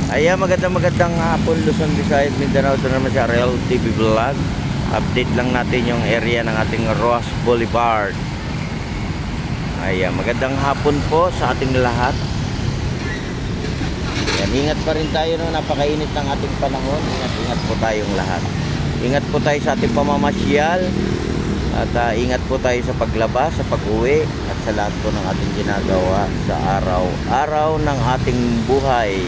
Ayan, magandang hapon Luzon, Visayas, Mindanao. Ito naman sa Real TV Vlog. Update lang natin yung area ng ating Roas Boulevard. Ayan, magandang hapon po sa ating lahat. Ayan, ingat pa rin tayo, no? Napakainit ng ating panahon. Ingat po tayong lahat. Ingat po tayo sa ating pamamasyal. At ingat po tayo sa paglabas, sa pag-uwi, at sa lahat po ng ating ginagawa sa araw-araw ng ating buhay.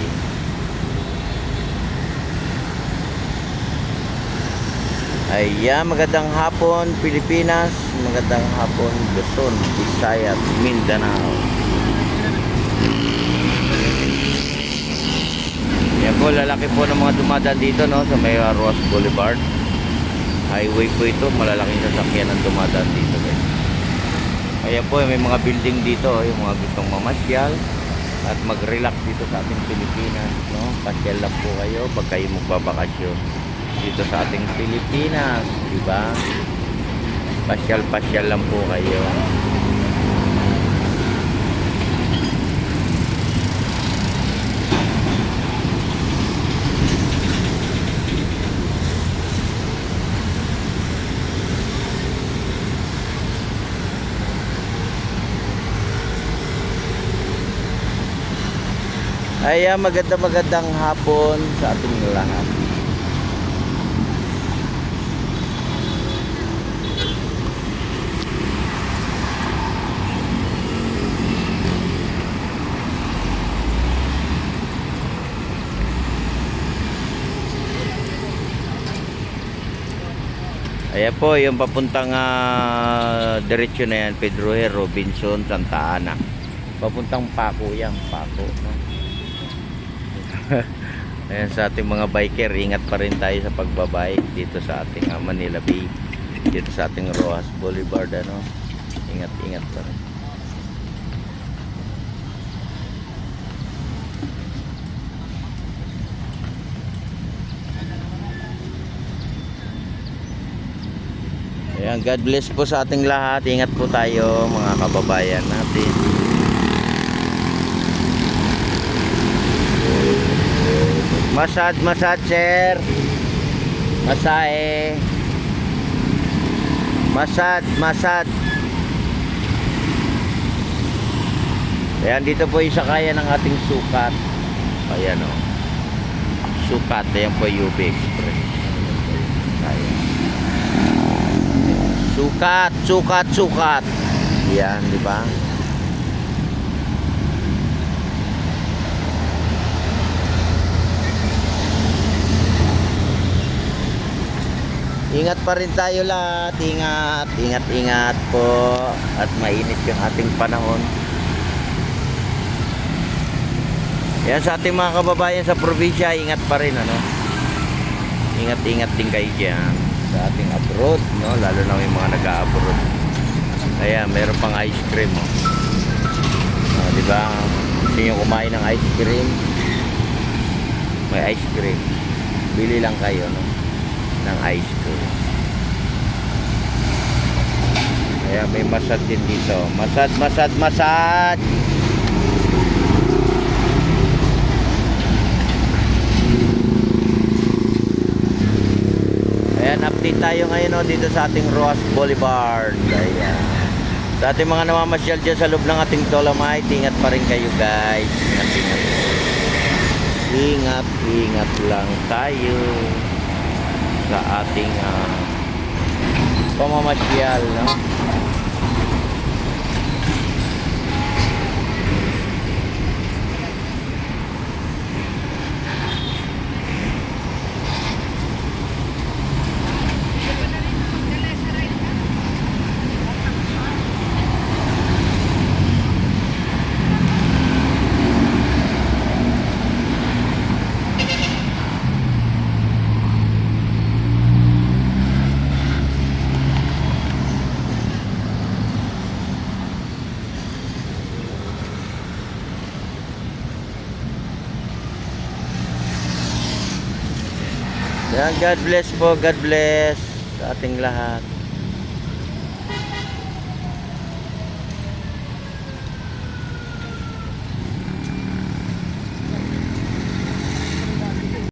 Ayan, magandang hapon Pilipinas, magandang hapon Luzon, Visayas, Mindanao. Yan po, lalaki po ng mga dumadaan dito, no, sa may Roas Boulevard. Highway po ito, malalaking sasakyan ang dumadaan dito, guys. Ayan po, may mga building dito, yung mga gustong mamasyal at mag-relax dito sa ating Pilipinas, no. Pasyal lang po kayo pag kayo magbabakasyon dito sa ating Pilipinas, di ba? Pasyal-pasyal lang po kayo. Ayan, magandang hapon sa ating lahat. Ayan po, yung papuntang diretsyo na yan, Pedro Her, Robinson, Santa Ana. Papuntang Paco yan, Paco, no? Ayan, sa ating mga biker, ingat pa rin tayo sa pagbabike dito sa ating Manila Bay, dito sa ating Roas Boulevard, ano? Ingat pa rin. Ayan, God bless po sa ating lahat. Ingat po tayo, mga kababayan natin. Masad, sir. Masahe. Masad. Ayan, dito po yung sakayan ng ating sukat. Ayan, o. Sukat. Ayan po UB Express. Ayan. Sukat. Yan, di ba? Ingat pa rin tayo lahat. Ingat po. At mainit yung ating panahon. Yan, sa ating mga kababayan sa probinsya, ingat pa rin, ano? Ingat din kayo dyan sa ating abroad, no? Lalo na yung mga nag-a-abroad. Ayan, meron pang ice cream, oh. Di ba? Gusto nyo kumain ng ice cream? May ice cream. Bili lang kayo, no? Ng ice cream. Ayan, may masad din dito. Masad. Ayan, update tayo ngayon, no, dito sa ating Roas Boulevard. Ayan. Sa ating mga namamasyal dyan sa loob ng ating Dolomite, ingat pa rin kayo, guys. Ingat lang tayo sa ating pamamasyal, no? Yan, God bless po, God bless sa ating lahat.